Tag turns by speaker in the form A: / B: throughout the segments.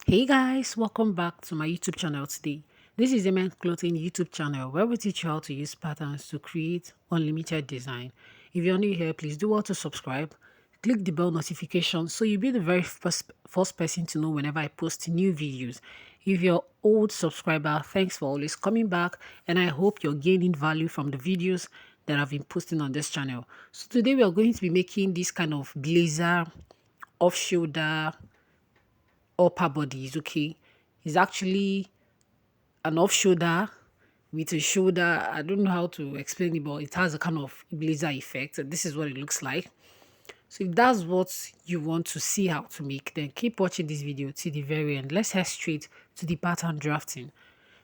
A: Hey guys, welcome back to my YouTube channel today. This is the Men Clothing YouTube channel where we teach you how to use patterns to create unlimited design. If you're new here, please do well to subscribe. Click the bell notification so you'll be the very first person to know whenever I post new videos. If you're old subscriber, thanks for always coming back and I hope you're gaining value from the videos that I've been posting on this channel. So today we are going to be making this kind of blazer off shoulder upper body is okay. It's actually an off shoulder with a shoulder. I don't know how to explain it, but it has a kind of blazer effect. And this is what it looks like. So if that's what you want to see how to make, then keep watching this video till the very end. Let's head straight to the pattern drafting.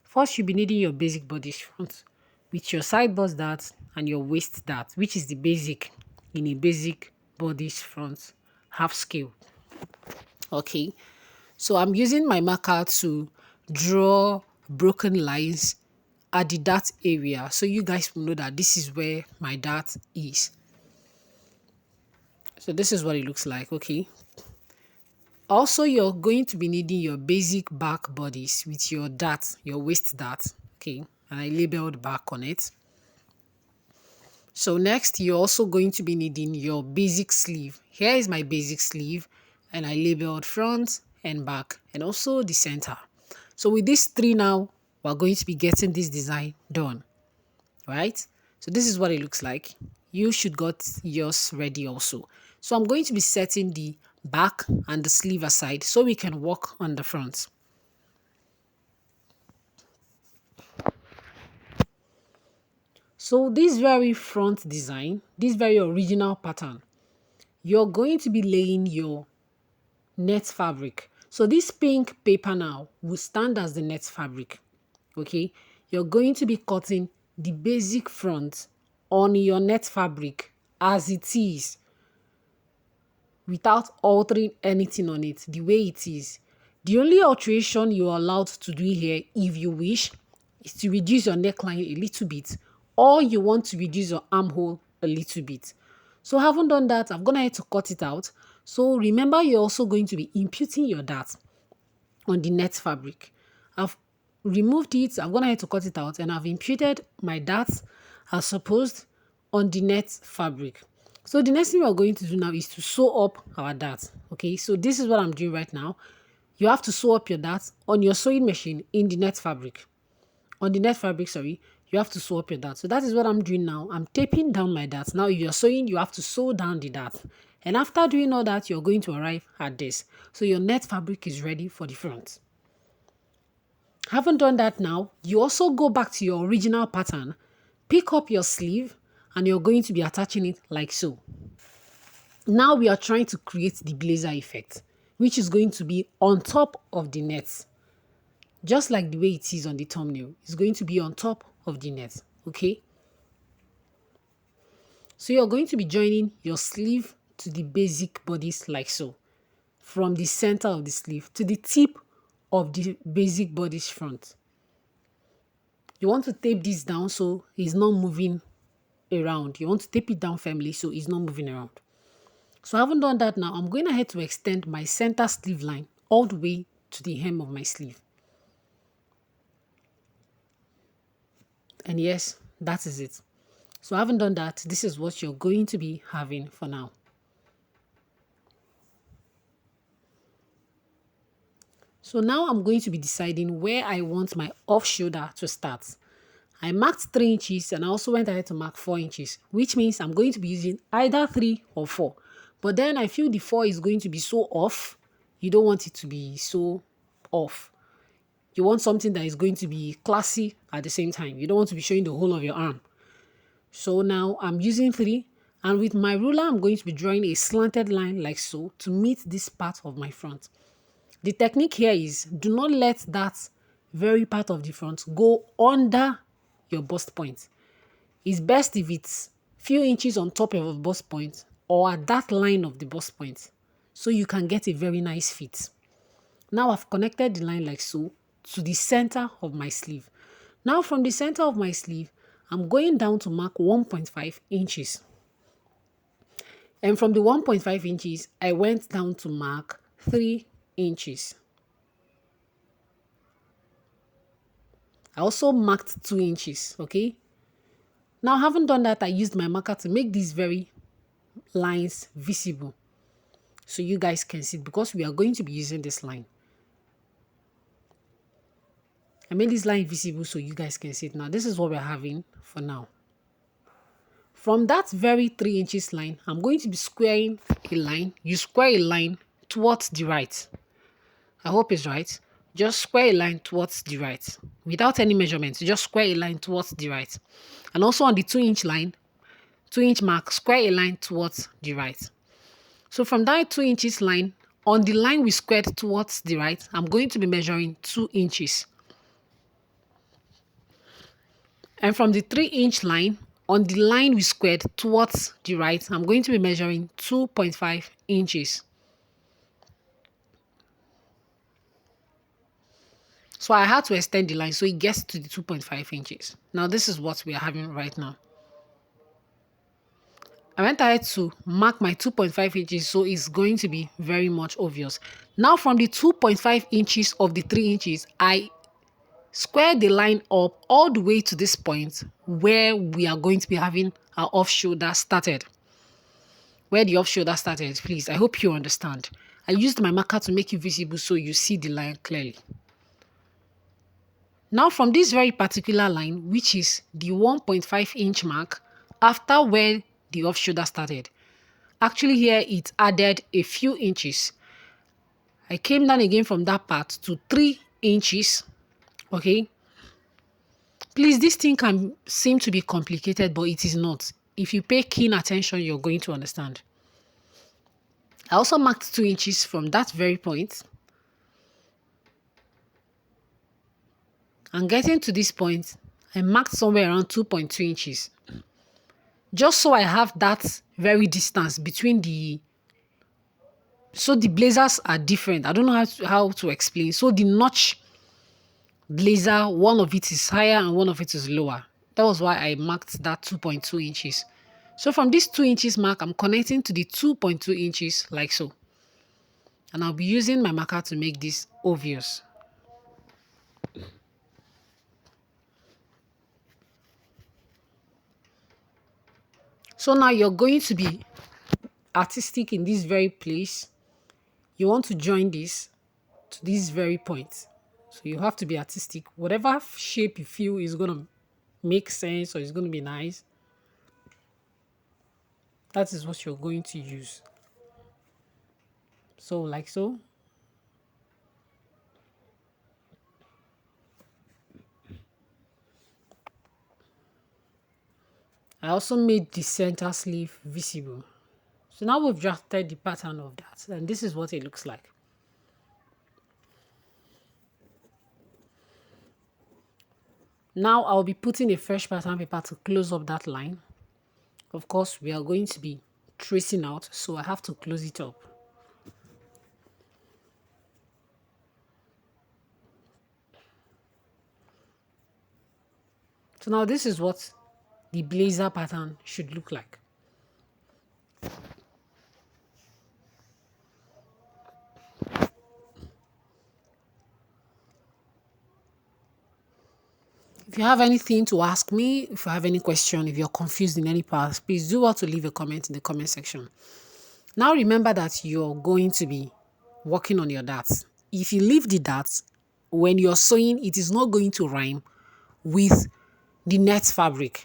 A: First, you'll be needing your basic body front with your side bust dart and your waist dart, which is the basic in a basic body front half scale. Okay, so I'm using my marker to draw broken lines at the dart area. So you guys will know that this is where my dart is. So this is what it looks like, okay? Also, you're going to be needing your basic back bodies with your dart, your waist dart, okay? And I labeled back on it. So next, you're also going to be needing your basic sleeve. Here is my basic sleeve and I labeled front and back and also the center. So with these three now, we're going to be getting this design done, right? So this is what it looks like. You should got yours ready also. So I'm going to be setting the back and the sleeve aside so we can work on the front. So this very front design, this very original pattern, you're going to be laying your net fabric. So this pink paper now will stand as the net fabric. Okay, you're going to be cutting the basic front on your net fabric as it is without altering anything on it the way it is. The only alteration you're allowed to do here, if you wish, is to reduce your neckline a little bit, or you want to reduce your armhole a little bit. So having done that, I've gone ahead to cut it out. So remember, you're also going to be imputing your dart on the net fabric. I've removed it, I've gone ahead to cut it out, and I've imputed my dart as supposed on the net fabric. So the next thing we're going to do now is to sew up our dart. Okay, so this is what I'm doing right now. You have to sew up your dart on your sewing machine in the net fabric. On the net fabric, sorry, you have to sew up your dart. So that is what I'm doing now. I'm taping down my dart. Now, if you're sewing, you have to sew down the dart. And after doing all that, you're going to arrive at this. So your net fabric is ready for the front. Having done that now, you also go back to your original pattern, pick up your sleeve, and you're going to be attaching it like so. Now we are trying to create the blazer effect, which is going to be on top of the net. Just like the way it is on the thumbnail, it's going to be on top of the net, okay? So you're going to be joining your sleeve to the basic bodies like so, from the center of the sleeve to the tip of the basic bodies front. You want to tape this down so it's not moving around. You want to tape it down firmly so it's not moving around. So having done that now, I'm going ahead to extend my center sleeve line all the way to the hem of my sleeve. And yes, that is it. So having done that, this is what you're going to be having for now. So now I'm going to be deciding where I want my off shoulder to start. I marked 3 inches and I also went ahead to mark 4 inches, which means I'm going to be using either 3 or 4. But then I feel the 4 is going to be so off. You don't want it to be so off. You want something that is going to be classy at the same time. You don't want to be showing the whole of your arm. So now I'm using 3, and with my ruler, I'm going to be drawing a slanted line like so to meet this part of my front. The technique here is do not let that very part of the front go under your bust point. It's best if it's few inches on top of a bust point or at that line of the bust point so you can get a very nice fit. Now I've connected the line like so to the center of my sleeve. Now from the center of my sleeve, I'm going down to mark 1.5 inches. And from the 1.5 inches, I went down to mark 3 inches. I also marked 2 inches, okay? Now, having done that, I used my marker to make these very lines visible so you guys can see it because we are going to be using this line. I made this line visible so you guys can see it. Now, this is what we're having for now. From that very 3 inches line, I'm going to be squaring a line. You square a line towards the right. I hope it's right. Just square a line towards the right without any measurements. Just square a line towards the right. And also on the 2-inch line, 2-inch mark, square a line towards the right. So from that 2 inches line, on the line we squared towards the right, I'm going to be measuring 2 inches. And from the 3-inch line, on the line we squared towards the right, I'm going to be measuring 2.5 inches. So I had to extend the line so it gets to the 2.5 inches. Now this is what we are having right now. I went ahead to mark my 2.5 inches so it's going to be very much obvious. Now from the 2.5 inches of the 3 inches, I square the line up all the way to this point where we are going to be having our off shoulder started. Where the off shoulder started, please, I hope you understand. I used my marker to make it visible so you see the line clearly. Now from this very particular line, which is the 1.5 inch mark after where the off shoulder started, actually here it added a few inches. I came down again from that part to 3 inches, okay? Please, this thing can seem to be complicated, but it is not. If you pay keen attention, you're going to understand. I also marked 2 inches from that very point. And getting to this point, I marked somewhere around 2.2 inches. Just so I have that very distance between the... So the blazers are different. I don't know how to explain. So the notch blazer, one of it is higher and one of it is lower. That was why I marked that 2.2 inches. So from this 2 inches mark, I'm connecting to the 2.2 inches like so. And I'll be using my marker to make this obvious. So now you're going to be artistic in this very place. You want to join this to this very point. So you have to be artistic. Whatever shape you feel is going to make sense or is going to be nice, that is what you're going to use. So like so. I also made the center sleeve visible. So now we've drafted the pattern of that, and this is what it looks like. Now I'll be putting a fresh pattern paper to close up that line. Of course, we are going to be tracing out, so I have to close it up. So now this is what the blazer pattern should look like. If you have anything to ask me, if you have any question, if you're confused in any part, please do want to leave a comment in the comment section. Now remember that you're going to be working on your darts. If you leave the darts, when you're sewing, it is not going to rhyme with the net fabric.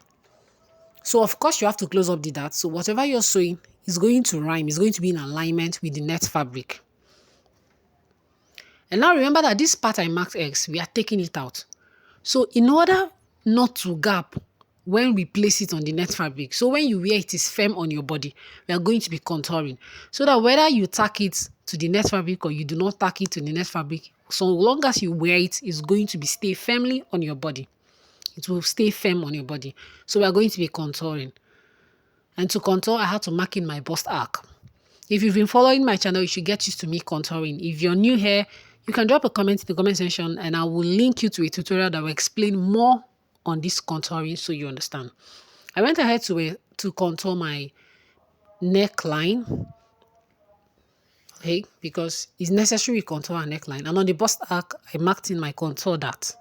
A: So of course you have to close up the dart. So whatever you're sewing is going to rhyme, is going to be in alignment with the net fabric. And now remember that this part I marked X, we are taking it out. So in order not to gap when we place it on the net fabric, so when you wear it is firm on your body, we are going to be contouring. So that whether you tack it to the net fabric or you do not tack it to the net fabric, so long as you wear it, it's going to be stay firmly on your body. It will stay firm on your body. So we are going to be contouring. And to contour, I had to mark in my bust arc. If you've been following my channel, you should get used to me contouring. If you're new here, you can drop a comment in the comment section and I will link you to a tutorial that will explain more on this contouring so you understand. I went ahead to contour my neckline. Okay, because it's necessary to contour a neckline. And on the bust arc, I marked in my contour dart.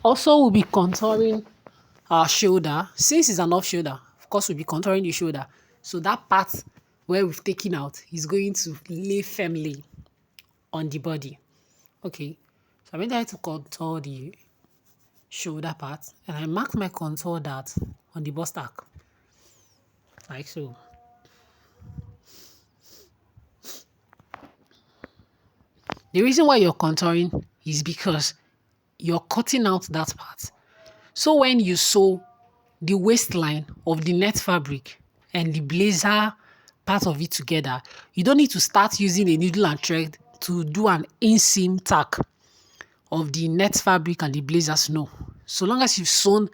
A: Also, we'll be contouring our shoulder. Since it's an off shoulder, of course, we'll be contouring the shoulder. So that part where we've taken out is going to lay firmly on the body. Okay. So I'm going to contour the shoulder part, and I mark my contour dart on the bust arc, like so. The reason why you're contouring is because you're cutting out that part. So when you sew the waistline of the net fabric and the blazer part of it together, you don't need to start using a needle and thread to do an inseam tack of the net fabric and the blazers. No. So long as you've sewn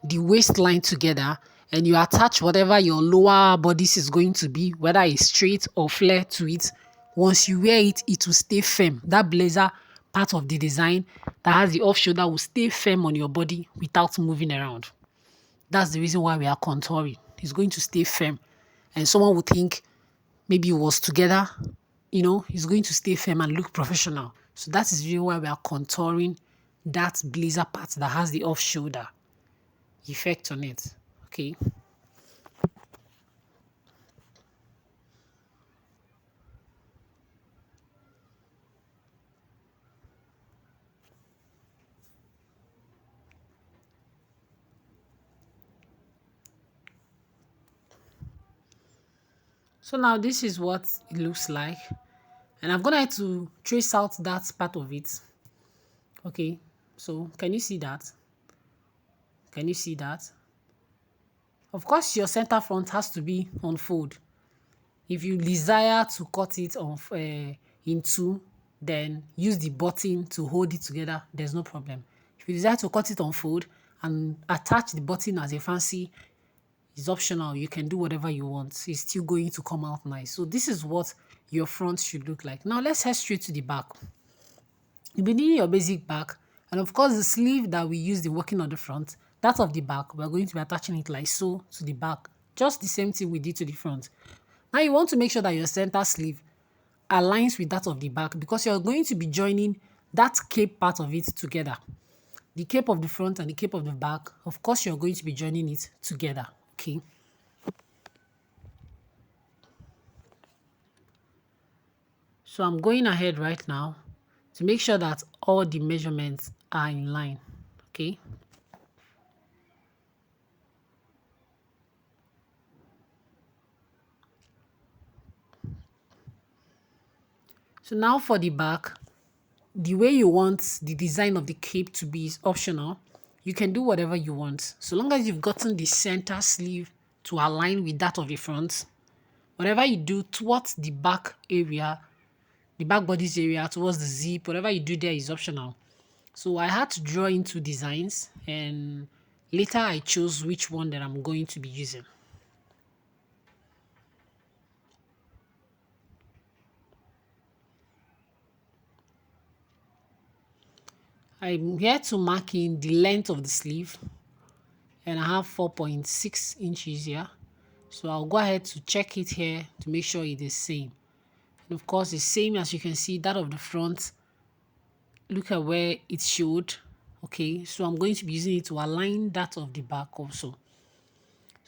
A: the waistline together and you attach whatever your lower bodice is going to be, whether it's straight or flare to it, once you wear it, it will stay firm. That blazer part of the design that has the off shoulder will stay firm on your body without moving around. That's the reason why we are contouring. It's going to stay firm. And someone would think maybe it was together, it's going to stay firm and look professional. So that is really why we are contouring that blazer part that has the off shoulder effect on it. Okay. So now this is what it looks like. And I'm going to trace out that part of it. Okay. So can you see that? Can you see that? Of course, your center front has to be on fold. If you desire to cut it on in two, then use the button to hold it together. There's no problem. If you desire to cut it on fold and attach the button as a fancy, it's optional. You can do whatever you want. It's still going to come out nice. So this is what your front should look like. Now let's head straight to the back. You'll be needing your basic back, and of course the sleeve that we used in working on the front, that of the back, we're going to be attaching it like so to the back. Just the same thing we did to the front. Now you want to make sure that your center sleeve aligns with that of the back because you're going to be joining that cape part of it together. The cape of the front and the cape of the back, of course you're going to be joining it together. Okay. So I'm going ahead right now to make sure that all the measurements are in line. Okay. So now for the back, the way you want the design of the cape to be is optional. You can do whatever you want. So long as you've gotten the center sleeve to align with that of the front, whatever you do towards the back area, the back bodice area, towards the zip, whatever you do there is optional. So I had to draw into designs and later I chose which one that I'm going to be using. I'm here to mark in the length of the sleeve and I have 4.6 inches here. So I'll go ahead to check it here to make sure it is same. And of course, the same as you can see that of the front. Look at where it showed. Okay, so I'm going to be using it to align that of the back also.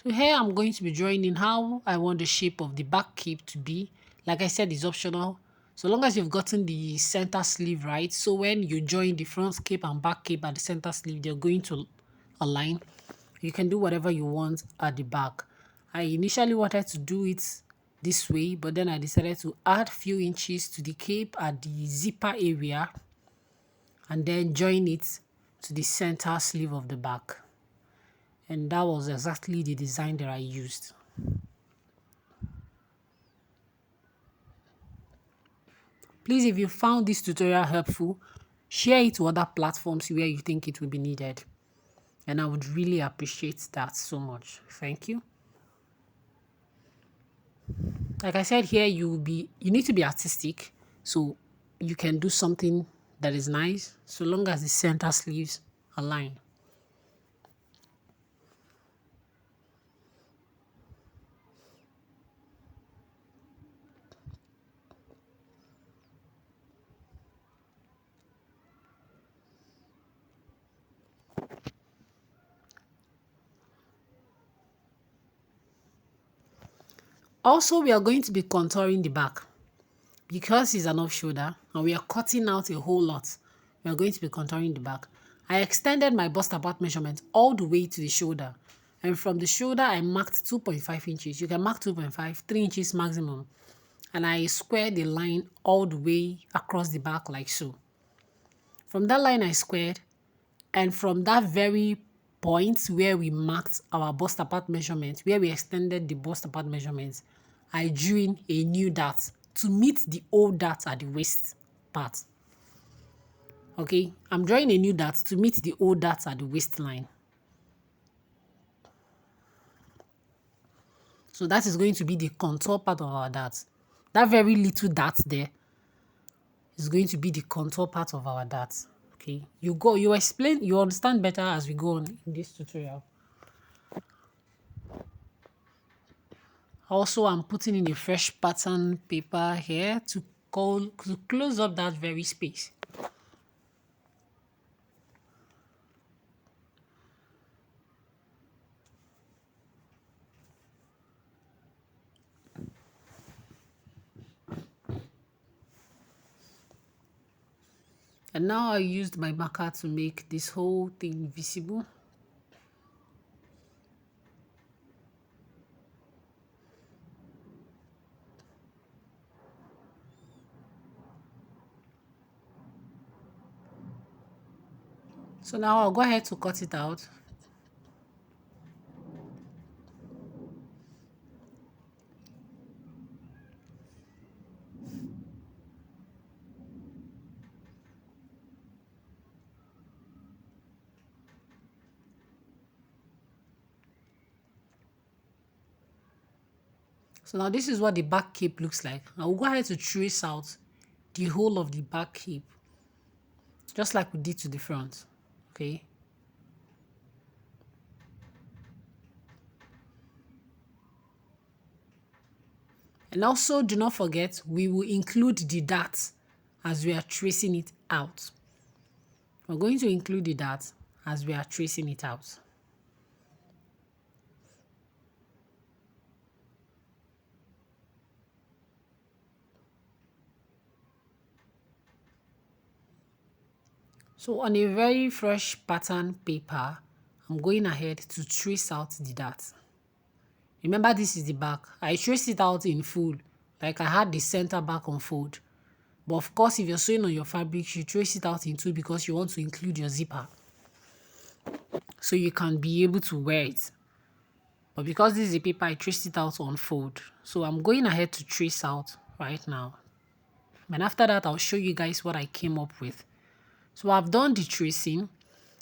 A: So here I'm going to be drawing in how I want the shape of the back cape to be. Like I said, it's optional. So long as you've gotten the center sleeve right. So when you join the front cape and back cape at the center sleeve, they're going to align. You can do whatever you want at the back. I initially wanted to do it this way, but then I decided to add few inches to the cape at the zipper area and then join it to the center sleeve of the back. And that was exactly the design that I used. Please, if you found this tutorial helpful, share it to other platforms where you think it will be needed. And I would really appreciate that so much. Thank you. Like I said here, you need to be artistic. So you can do something that is nice so long as the center sleeves align. Also, we are going to be contouring the back because it's an off shoulder and we are cutting out a whole lot. We are going to be contouring the back. I extended my bust apart measurement all the way to the shoulder. And from the shoulder, I marked 2.5 inches. You can mark 2.5, 3 inches maximum. And I squared the line all the way across the back like so. From that line I squared, and from that very point where we marked our bust apart measurement, where we extended the bust apart measurements, I drew in a new dart to meet the old dart at the waist part. Okay, I'm drawing a new dart to meet the old dart at the waistline. So that is going to be the contour part of our dart. That very little dart there is going to be the contour part of our dart. Okay, you explain, you understand better as we go on in this tutorial. Also, I'm putting in a fresh pattern paper here to close up that very space. And now I used my marker to make this whole thing visible. So now I'll go ahead to cut it out. So now this is what the back cape looks like. I will go ahead to trace out the whole of the back cape, just like we did to the front. Okay. And also do not forget, we will include the dart as we are tracing it out. We're going to include the dart as we are tracing it out. So on a very fresh pattern paper, I'm going ahead to trace out the dart. Remember, this is the back. I traced it out in full, like I had the center back on fold. But of course, if you're sewing on your fabric, you trace it out in two because you want to include your zipper, so you can be able to wear it. But because this is a paper, I traced it out on fold. So I'm going ahead to trace out right now. And after that, I'll show you guys what I came up with. So I've done the tracing,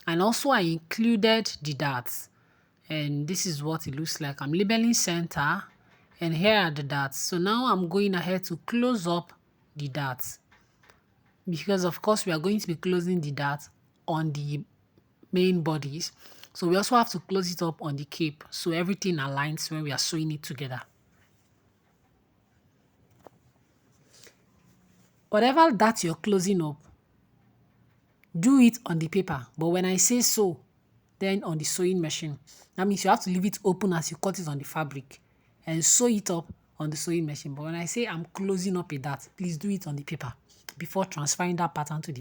A: and also I included the darts. And this is what it looks like. I'm labeling center, and here are the darts. So now I'm going ahead to close up the darts, because of course we are going to be closing the dart on the main bodies. So we also have to close it up on the cape so everything aligns when we are sewing it together. Whatever that you're closing up, do it on the paper. But when I say sew, then on the sewing machine, that means you have to leave it open as you cut it on the fabric and sew it up on the sewing machine. But when I say I'm closing up a dart, please do it on the paper before transferring that pattern to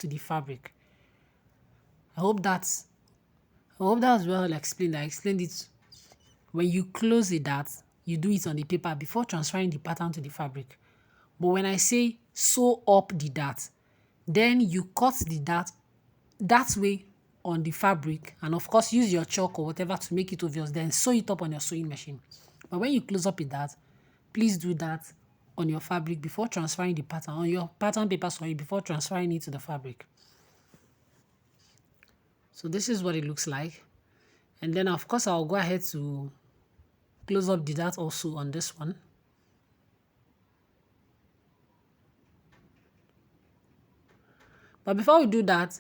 A: the fabric. I hope that was well explained. I explained it. When you close a dart, you do it on the paper before transferring the pattern to the fabric. But when I say sew up the dart, then you cut the dart that way on the fabric, and of course use your chalk or whatever to make it obvious, then sew it up on your sewing machine. But when you close up a dart, please do that on your fabric before transferring the pattern, on your pattern paper, sorry, before transferring it to the fabric. So this is what it looks like. And then of course I'll go ahead to close up the dart also on this one. But before we do that,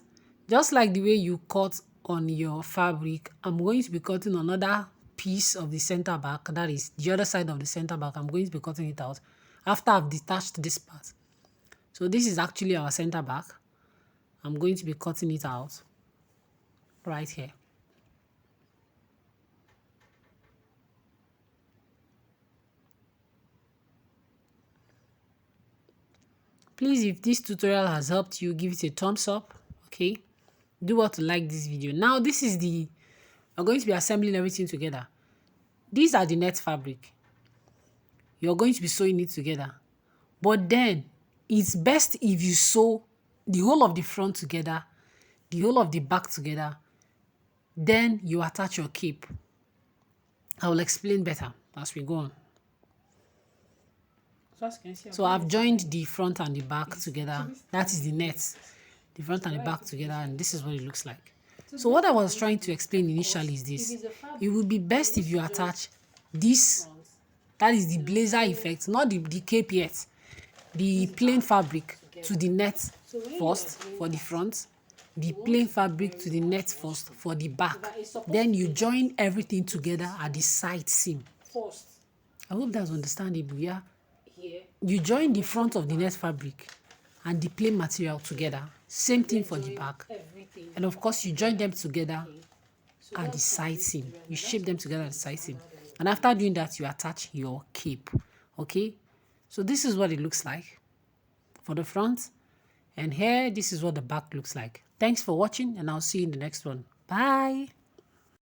A: just like the way you cut on your fabric, I'm going to be cutting another piece of the center back, that is the other side of the center back. I'm going to be cutting it out after I've detached this part. So this is actually our center back. I'm going to be cutting it out right here. Please, if this tutorial has helped you, give it a thumbs up. Okay, do what to like this video. Now this is we're going to be assembling everything together. These are the net fabric. You're going to be sewing it together. But then it's best if you sew the whole of the front together, the whole of the back together. Then you attach your cape. I will explain better as we go on. So I've joined the front and the back together. That is the net. The front and the back together, and this is what it looks like. So what I was trying to explain initially is this. It would be best if you attach this, that is the blazer effect, not the cape yet, the plain fabric to the net first for the front, the plain fabric to the net first for the back. Then you join everything together at the side seam. I hope that's understandable, yeah? You join the front of the net fabric and the plain material together. Same thing for the back. And of course, you join them together at the side seam. You shape them together at the side seam. And after doing that, you attach your cape. Okay? So this is what it looks like for the front. And here, this is what the back looks like. Thanks for watching, and I'll see you in the next one. Bye!